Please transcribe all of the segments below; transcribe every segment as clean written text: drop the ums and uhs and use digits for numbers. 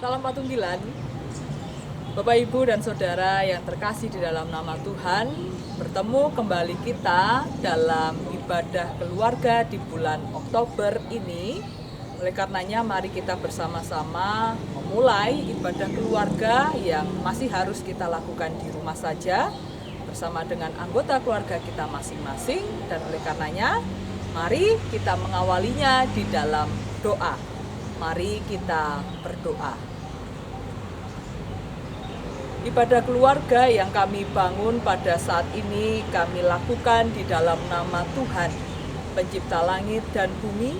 Salam Patunggilan, Bapak Ibu dan Saudara yang terkasih di dalam nama Tuhan. Bertemu kembali kita dalam ibadah keluarga di bulan Oktober ini. Oleh karenanya mari kita bersama-sama memulai ibadah keluarga yang masih harus kita lakukan di rumah saja bersama dengan anggota keluarga kita masing-masing. Dan oleh karenanya mari kita mengawalinya di dalam doa. Mari kita berdoa. Ibadah keluarga yang kami bangun pada saat ini kami lakukan di dalam nama Tuhan, Pencipta langit dan bumi,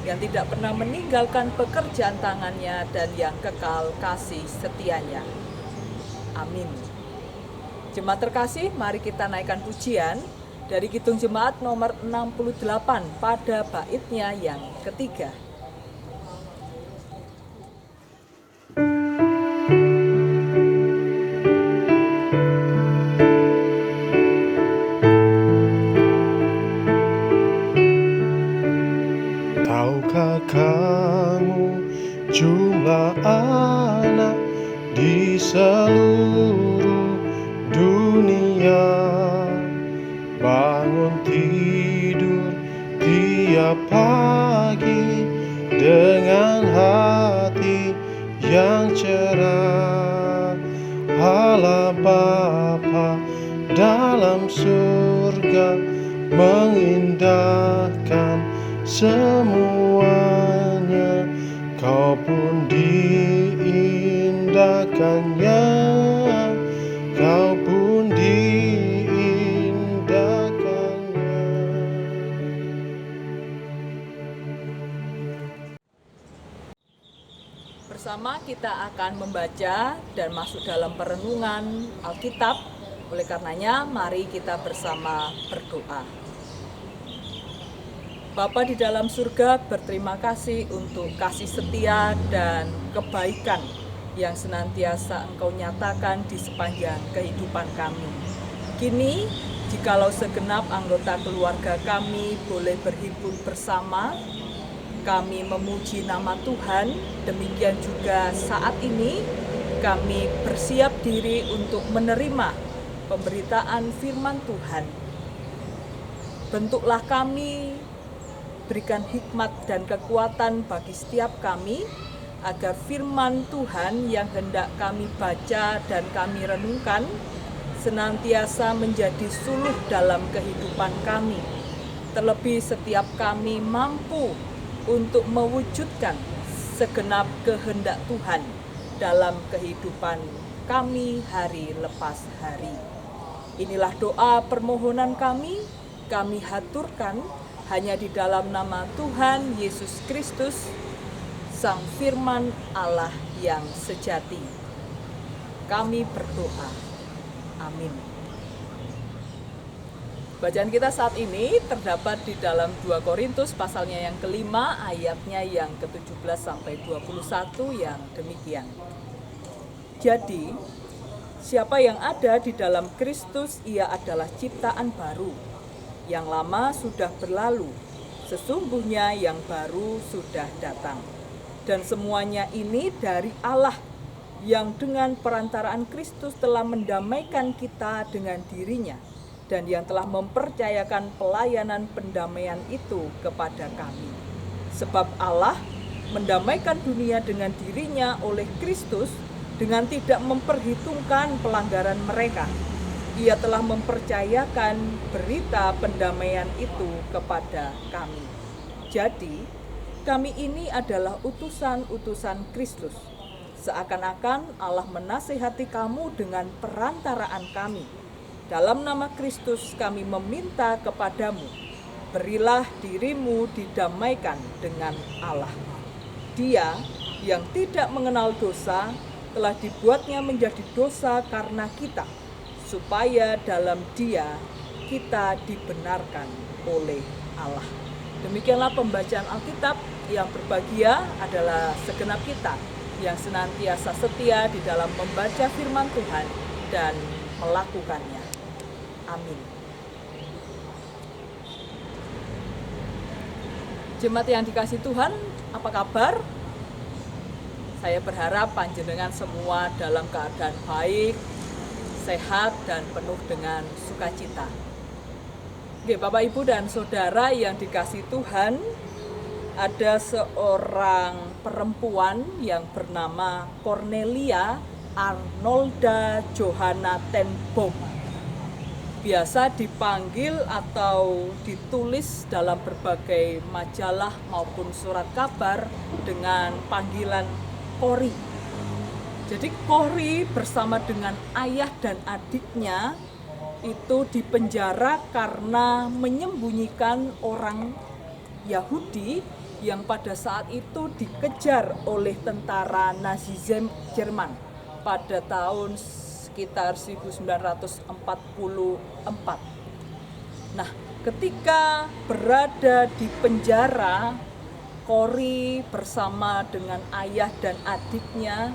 yang tidak pernah meninggalkan pekerjaan tangannya dan yang kekal kasih setianya. Amin. Jemaat terkasih, mari kita naikkan pujian dari Kidung Jemaat nomor 68 pada baitnya yang ketiga. Tahukah kamu jumlah anak di seluruh dunia? Bangun tidur tiap pagi dengan hati yang cerah. Allah Bapa dalam surga mengindahkan semuanya, kau pun diindahkannya, kau pun diindahkannya. Bersama kita akan membaca dan masuk dalam perenungan Alkitab. Oleh karenanya mari kita bersama berdoa. Bapa di dalam surga, berterima kasih untuk kasih setia dan kebaikan yang senantiasa Engkau nyatakan di sepanjang kehidupan kami. Kini, jikalau segenap anggota keluarga kami boleh berhimpun bersama, kami memuji nama Tuhan. Demikian juga saat ini kami bersiap diri untuk menerima pemberitaan firman Tuhan. Bentuklah kami, berikan hikmat dan kekuatan bagi setiap kami, agar firman Tuhan yang hendak kami baca dan kami renungkan senantiasa menjadi suluh dalam kehidupan kami. Terlebih setiap kami mampu untuk mewujudkan segenap kehendak Tuhan dalam kehidupan kami hari lepas hari. Inilah doa permohonan kami haturkan hanya di dalam nama Tuhan Yesus Kristus, Sang Firman Allah yang sejati. Kami berdoa. Amin. Bacaan kita saat ini terdapat di dalam 2 Korintus pasalnya yang kelima, ayatnya yang ke-17 sampai 21 yang demikian. Jadi, siapa yang ada di dalam Kristus, ia adalah ciptaan baru. Yang lama sudah berlalu, sesungguhnya yang baru sudah datang. Dan semuanya ini dari Allah, yang dengan perantaraan Kristus telah mendamaikan kita dengan dirinya, dan yang telah mempercayakan pelayanan pendamaian itu kepada kami. Sebab Allah mendamaikan dunia dengan dirinya oleh Kristus, dengan tidak memperhitungkan pelanggaran mereka. Ia telah mempercayakan berita pendamaian itu kepada kami. Jadi, kami ini adalah utusan-utusan Kristus. Seakan-akan Allah menasihati kamu dengan perantaraan kami. Dalam nama Kristus kami meminta kepadamu, berilah dirimu didamaikan dengan Allah. Dia yang tidak mengenal dosa telah dibuatnya menjadi dosa karena kita, supaya dalam Dia kita dibenarkan oleh Allah. Demikianlah pembacaan Alkitab. Yang berbahagia adalah segenap kita yang senantiasa setia di dalam membaca firman Tuhan dan melakukannya. Amin. Jemaat yang dikasihi Tuhan, apa kabar? Saya berharap panjenengan semua dalam keadaan baik, sehat, dan penuh dengan sukacita. Oke, Bapak, Ibu, dan Saudara yang dikasihi Tuhan, ada seorang perempuan yang bernama Cornelia Arnolda Johanna ten Boom. Biasa dipanggil atau ditulis dalam berbagai majalah maupun surat kabar dengan panggilan Corrie. Jadi Corrie bersama dengan ayah dan adiknya itu dipenjara karena menyembunyikan orang Yahudi yang pada saat itu dikejar oleh tentara Nazi Jerman pada tahun sekitar 1944. Nah, ketika berada di penjara, Corrie bersama dengan ayah dan adiknya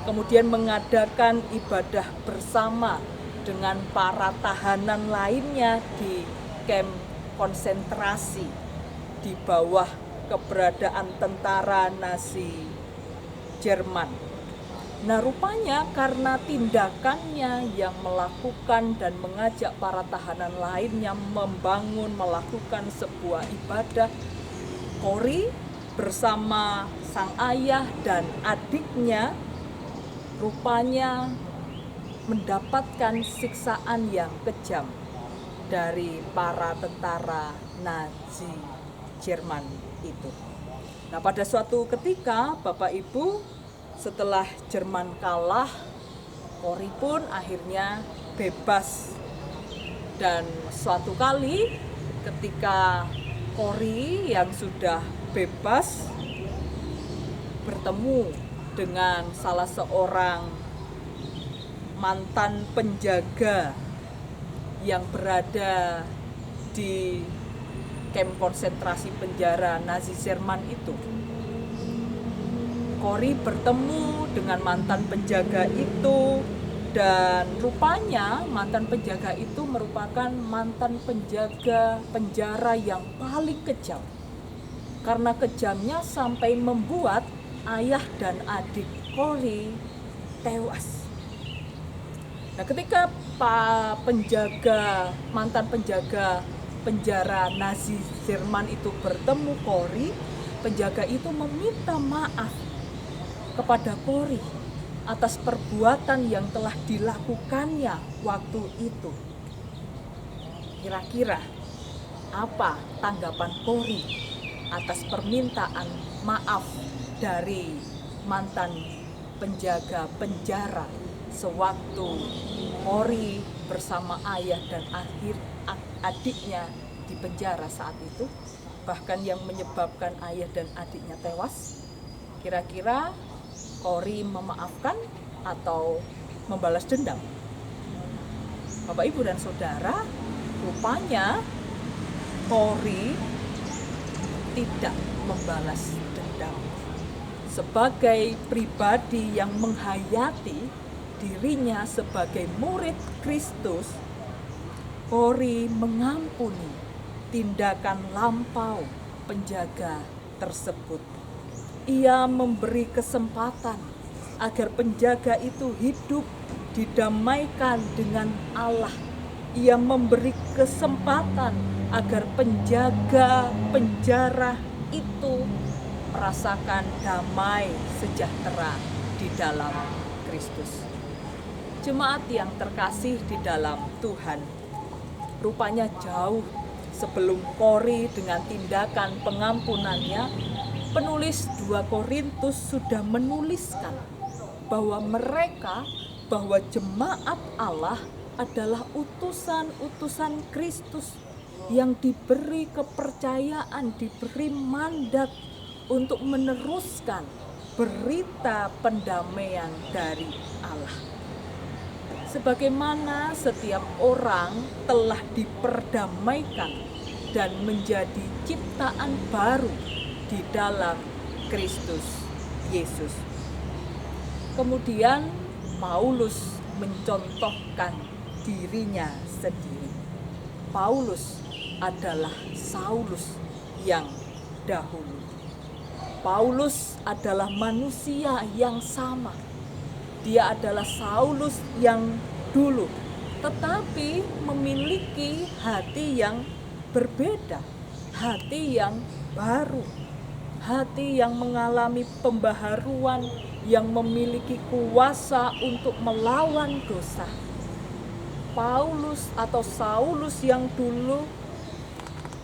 kemudian mengadakan ibadah bersama dengan para tahanan lainnya di kamp konsentrasi di bawah keberadaan tentara Nazi Jerman. Nah, rupanya karena tindakannya yang melakukan dan mengajak para tahanan lainnya melakukan sebuah ibadah, Corrie bersama sang ayah dan adiknya rupanya mendapatkan siksaan yang kejam dari para tentara Nazi Jerman itu. Nah, pada suatu ketika, Bapak Ibu, setelah Jerman kalah, Corrie pun akhirnya bebas. Dan suatu kali ketika Corrie yang sudah bebas bertemu dengan salah seorang mantan penjaga yang berada di kamp konsentrasi penjara Nazi Jerman itu. Corrie bertemu dengan mantan penjaga itu, dan rupanya mantan penjaga itu merupakan mantan penjaga penjara yang paling kejam. Karena kejamnya sampai membuat ayah dan adik Corrie tewas. Nah, ketika mantan penjaga penjara Nazi Jerman itu bertemu Corrie, penjaga itu meminta maaf kepada Corrie atas perbuatan yang telah dilakukannya waktu itu. Kira-kira apa tanggapan Corrie atas permintaan maaf dari mantan penjaga penjara sewaktu Corrie bersama ayah dan adiknya di penjara saat itu, bahkan yang menyebabkan ayah dan adiknya tewas? Kira-kira Corrie memaafkan atau membalas dendam? Bapak, Ibu, dan Saudara, rupanya Corrie tidak membalas dendam. Sebagai pribadi yang menghayati dirinya sebagai murid Kristus, Corrie mengampuni tindakan lampau penjaga tersebut. Ia memberi kesempatan agar penjaga itu hidup didamaikan dengan Allah. Ia memberi kesempatan agar penjaga penjara itu merasakan damai sejahtera di dalam Kristus. Jemaat yang terkasih di dalam Tuhan, rupanya jauh sebelum Corrie dengan tindakan pengampunannya, penulis 2 Korintus sudah menuliskan bahwa jemaat Allah adalah utusan-utusan Kristus yang diberi kepercayaan, diberi mandat untuk meneruskan berita pendamaian dari Allah. Sebagaimana setiap orang telah diperdamaikan dan menjadi ciptaan baru di dalam Kristus Yesus. Kemudian Paulus mencontohkan dirinya sendiri. Paulus adalah Saulus yang dahulu. Paulus adalah manusia yang sama. Dia adalah Saulus yang dulu, tetapi memiliki hati yang berbeda, hati yang baru, hati yang mengalami pembaharuan, yang memiliki kuasa untuk melawan dosa. Paulus atau Saulus yang dulu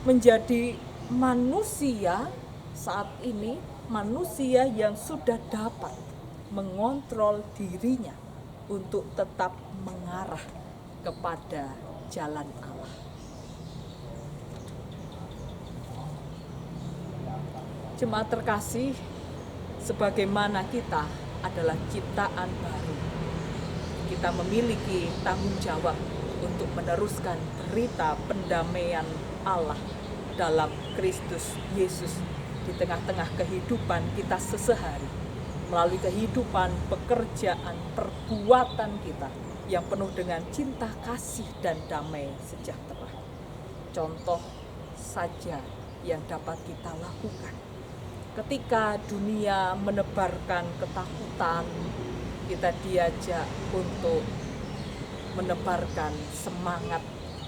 menjadi manusia, saat ini manusia yang sudah dapat mengontrol dirinya untuk tetap mengarah kepada jalan Allah. Jemaat terkasih, sebagaimana kita adalah ciptaan baru, kita memiliki tanggung jawab untuk meneruskan berita pendamaian Allah dalam Kristus Yesus di tengah-tengah kehidupan kita sehari-hari, melalui kehidupan, pekerjaan, perbuatan kita yang penuh dengan cinta kasih dan damai sejahtera. Contoh saja yang dapat kita lakukan. Ketika dunia menebarkan ketakutan, kita diajak untuk menebarkan semangat,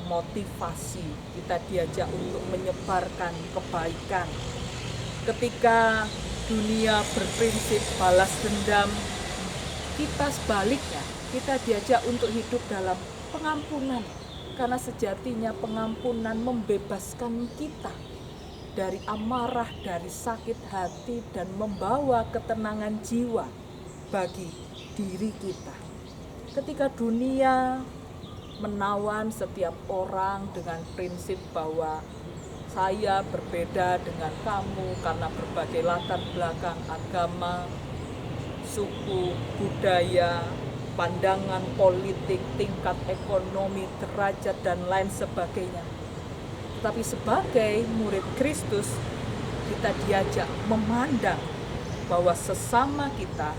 motivasi, kita diajak untuk menyebarkan kebaikan. Ketika dunia berprinsip balas dendam, kita sebaliknya, kita diajak untuk hidup dalam pengampunan, karena sejatinya pengampunan membebaskan kita dari amarah, dari sakit hati, dan membawa ketenangan jiwa bagi diri kita. Ketika dunia menawan setiap orang dengan prinsip bahwa saya berbeda dengan kamu karena berbagai latar belakang agama, suku, budaya, pandangan politik, tingkat ekonomi, derajat, dan lain sebagainya. Tetapi sebagai murid Kristus, kita diajak memandang bahwa sesama kita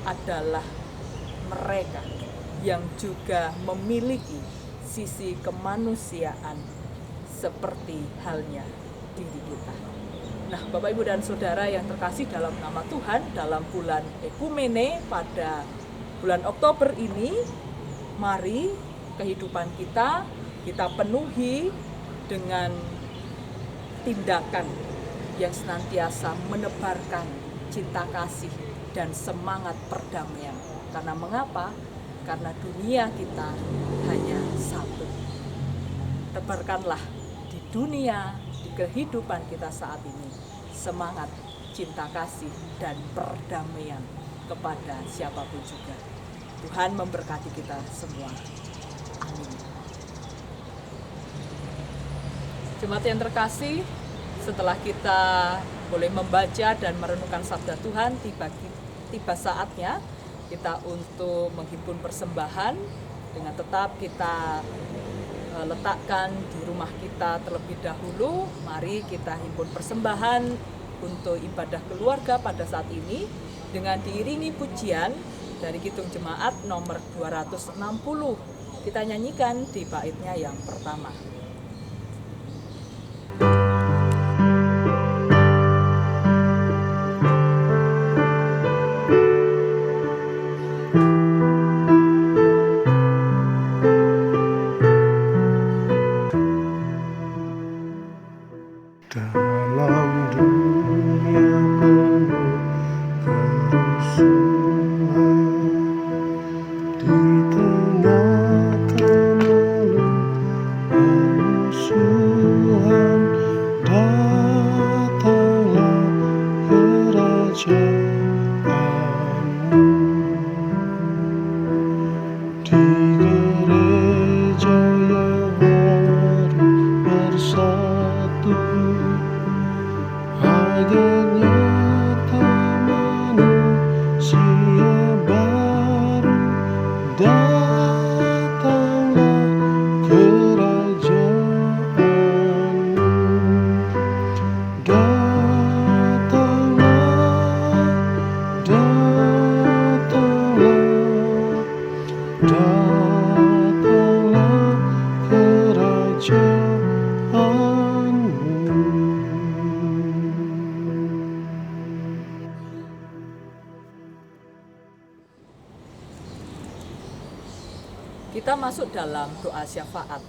adalah mereka yang juga memiliki sisi kemanusiaan seperti halnya diri kita. Nah, Bapak, Ibu, dan Saudara yang terkasih dalam nama Tuhan, dalam bulan Ekumene pada bulan Oktober ini, mari kehidupan kita penuhi dengan tindakan yang senantiasa menebarkan cinta kasih dan semangat perdamaian. Karena mengapa? Karena dunia kita hanya satu. Tebarkanlah di dunia, di kehidupan kita saat ini, semangat cinta kasih dan perdamaian kepada siapapun juga. Tuhan memberkati kita semua. Amin. Jemaat yang terkasih, setelah kita boleh membaca dan merenungkan sabda Tuhan, tiba saatnya kita untuk menghimpun persembahan. Dengan tetap kita letakkan di rumah kita terlebih dahulu. Mari kita himpun persembahan untuk ibadah keluarga pada saat ini dengan diiringi pujian dari Kidung Jemaat nomor 260. Kita nyanyikan di baitnya yang pertama. Dalam dunia penuh kerusuhan, di tengah kemelut permusuhan, Kita masuk dalam doa syafaat.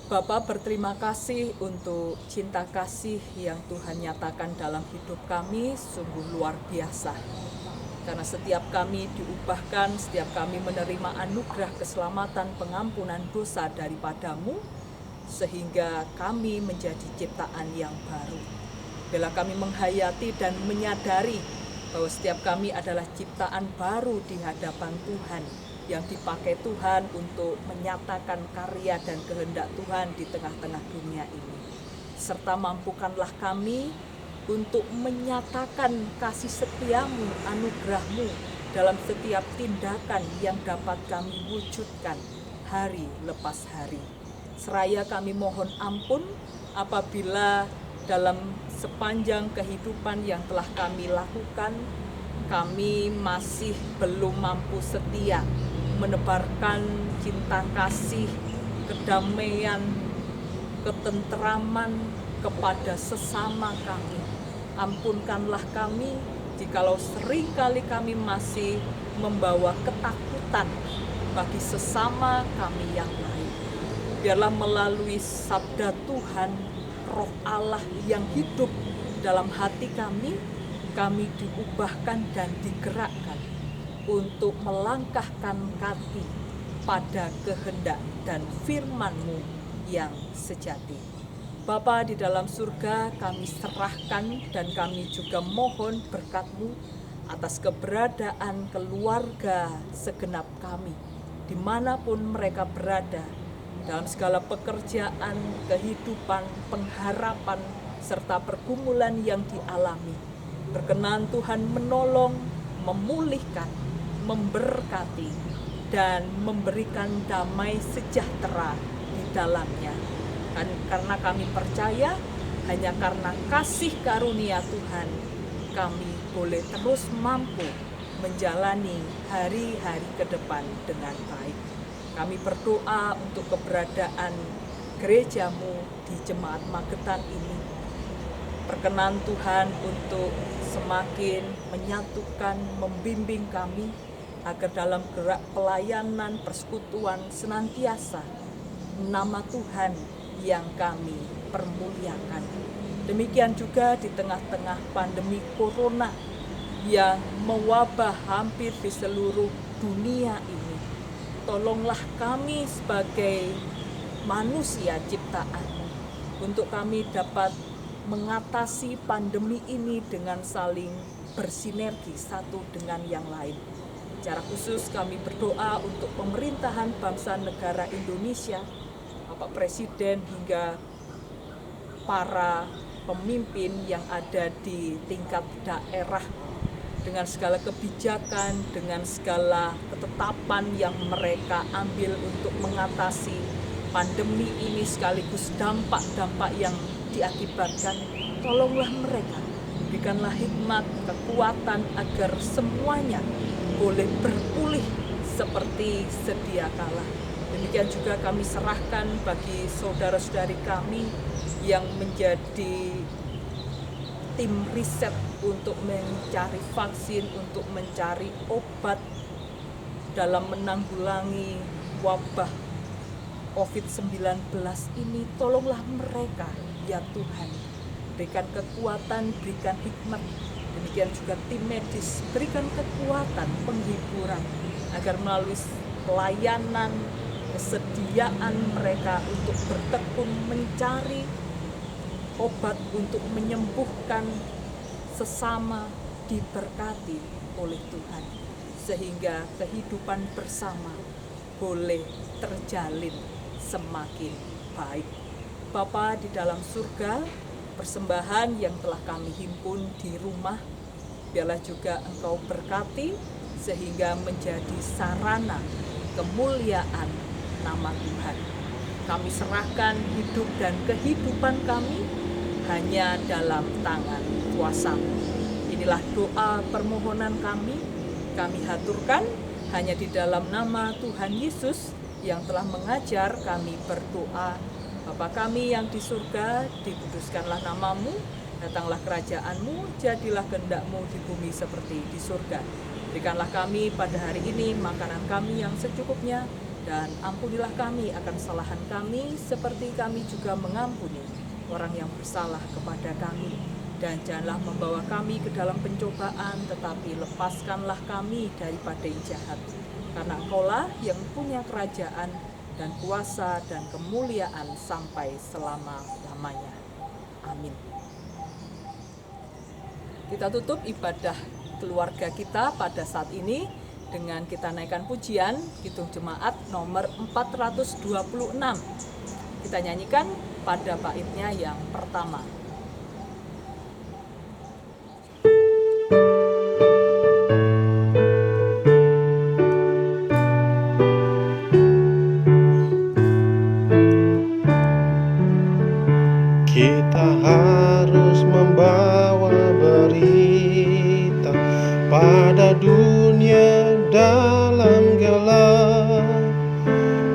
Bapa, berterima kasih untuk cinta kasih yang Tuhan nyatakan dalam hidup kami, sungguh luar biasa. Karena setiap kami diubahkan, setiap kami menerima anugerah keselamatan, pengampunan dosa daripadamu, sehingga kami menjadi ciptaan yang baru. Bila kami menghayati dan menyadari bahwa setiap kami adalah ciptaan baru di hadapan Tuhan, yang dipakai Tuhan untuk menyatakan karya dan kehendak Tuhan di tengah-tengah dunia ini. Serta mampukanlah kami untuk menyatakan kasih setiamu, anugerahmu dalam setiap tindakan yang dapat kami wujudkan hari lepas hari. Seraya kami mohon ampun apabila dalam sepanjang kehidupan yang telah kami lakukan, kami masih belum mampu setia menebarkan cinta kasih, kedamaian, ketentraman kepada sesama kami. Ampunkanlah kami jikalau seringkali kami masih membawa ketakutan bagi sesama kami yang lain. Biarlah melalui sabda Tuhan, Roh Allah yang hidup dalam hati kami diubahkan dan digerakkan untuk melangkahkan kaki pada kehendak dan firman-Mu yang sejati. Bapa di dalam surga, kami serahkan dan kami juga mohon berkat-Mu atas keberadaan keluarga segenap kami, dimanapun mereka berada, dalam segala pekerjaan, kehidupan, pengharapan, serta pergumulan yang dialami. Berkenan Tuhan menolong, memulihkan, memberkati, dan memberikan damai sejahtera di dalamnya. Karena kami percaya, hanya karena kasih karunia Tuhan, kami boleh terus mampu menjalani hari-hari ke depan dengan baik. Kami berdoa untuk keberadaan gereja-Mu di Jemaat Magetan ini. Berkenan Tuhan untuk semakin menyatukan, membimbing kami, agar dalam gerak pelayanan persekutuan senantiasa nama Tuhan yang kami permuliakan. Demikian juga di tengah-tengah pandemi corona yang mewabah hampir di seluruh dunia ini. Tolonglah kami sebagai manusia ciptaan-Mu untuk kami dapat mengatasi pandemi ini dengan saling bersinergi satu dengan yang lain. Secara khusus kami berdoa untuk pemerintahan bangsa negara Indonesia, Bapak Presiden hingga para pemimpin yang ada di tingkat daerah, dengan segala kebijakan, dengan segala ketetapan yang mereka ambil untuk mengatasi pandemi ini sekaligus dampak-dampak yang diakibatkan. Tolonglah mereka, berikanlah hikmat, kekuatan agar semuanya boleh berpulih seperti sedia kala. Demikian juga kami serahkan bagi saudara-saudari kami yang menjadi tim riset untuk mencari vaksin, untuk mencari obat dalam menanggulangi wabah COVID-19 ini. Tolonglah mereka, ya Tuhan. Berikan kekuatan, berikan hikmat. Demikian juga tim medis, berikan kekuatan, penghiburan, agar melalui pelayanan, kesediaan mereka untuk bertekun mencari obat untuk menyembuhkan sesama diberkati oleh Tuhan, sehingga kehidupan bersama boleh terjalin semakin baik. Bapa di dalam surga, persembahan yang telah kami himpun di rumah, biarlah juga Engkau berkati sehingga menjadi sarana kemuliaan nama Tuhan. Kami serahkan hidup dan kehidupan kami hanya dalam tangan kuasa-Mu. Inilah doa permohonan kami haturkan hanya di dalam nama Tuhan Yesus yang telah mengajar kami berdoa. Bapa kami yang di surga, dikuduskanlah nama-Mu, datanglah kerajaan-Mu, jadilah kehendak-Mu di bumi seperti di surga. Berikanlah kami pada hari ini makanan kami yang secukupnya, dan ampunilah kami akan kesalahan kami seperti kami juga mengampuni orang yang bersalah kepada kami. Dan janganlah membawa kami ke dalam pencobaan, tetapi lepaskanlah kami daripada yang jahat. Karena Engkaulah yang punya kerajaan dan kuasa dan kemuliaan sampai selama-lamanya. Amin. Kita tutup ibadah keluarga kita pada saat ini dengan kita naikkan pujian Kidung Jemaat nomor 426. Kita nyanyikan pada baitnya yang pertama. Kita harus membawa berita pada dunia dalam gelap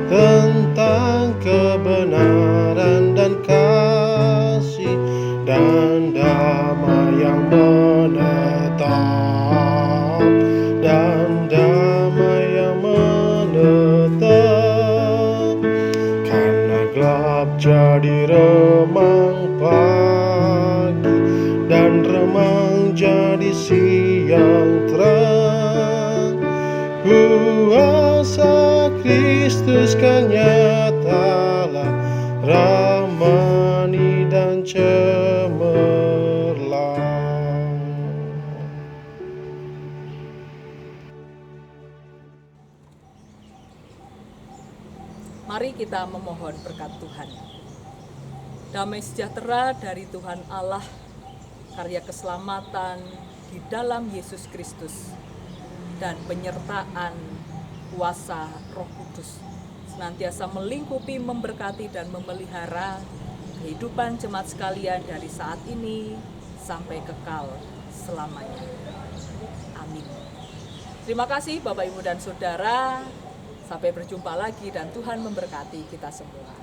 tentang kebenaran dan kasih dan damai yang menetap, dan damai yang menetap. Karena gelap jadi remang pagi, dan remang jadi siang terang. Kuasa Kristus kan nyatalah, ramani dan cemerlang. Mari kita memohon berkat Tuhan. Damai sejahtera dari Tuhan Allah, karya keselamatan di dalam Yesus Kristus, dan penyertaan kuasa Roh Kudus senantiasa melingkupi, memberkati, dan memelihara kehidupan jemaat sekalian dari saat ini sampai kekal selamanya. Amin. Terima kasih Bapak, Ibu, dan Saudara. Sampai berjumpa lagi dan Tuhan memberkati kita semua.